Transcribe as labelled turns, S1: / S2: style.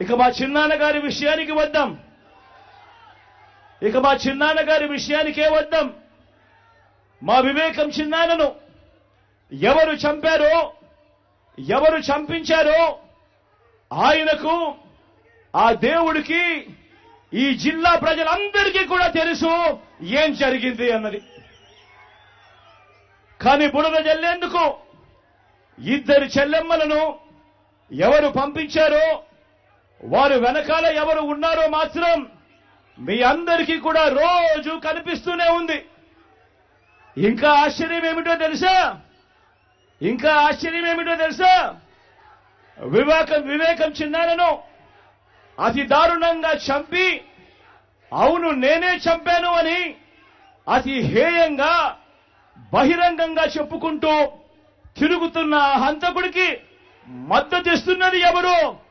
S1: ఇక మా చిన్నాన్నగారి విషయానికి వద్దాం. విషయానికే వద్దాం. మా వివేకం చిన్నాన్నను ఎవరు చంపారో, ఎవరు చంపించారో ఆయనకు, ఆ దేవుడికి, ఈ జిల్లా ప్రజలందరికీ కూడా తెలుసు ఏం జరిగింది అన్నది. కానీ బుడగ జల్లేందుకు ఇద్దరు చెల్లెమ్మలను ఎవరు పంపించారో, వారు వెనకాల ఎవరు ఉన్నారో మాత్రం మీ అందరికీ కూడా రోజు కనిపిస్తూనే ఉంది. ఇంకా ఆశ్చర్యం ఏమిటో తెలుసా? వివేకం చిన్నాన్నను అతి దారుణంగా చంపి, అవును నేనే చంపాను అని అతి హేయంగా బహిరంగంగా చెప్పుకుంటూ తిరుగుతున్న హంతకుడికి మద్దతిస్తున్నది ఎవరు?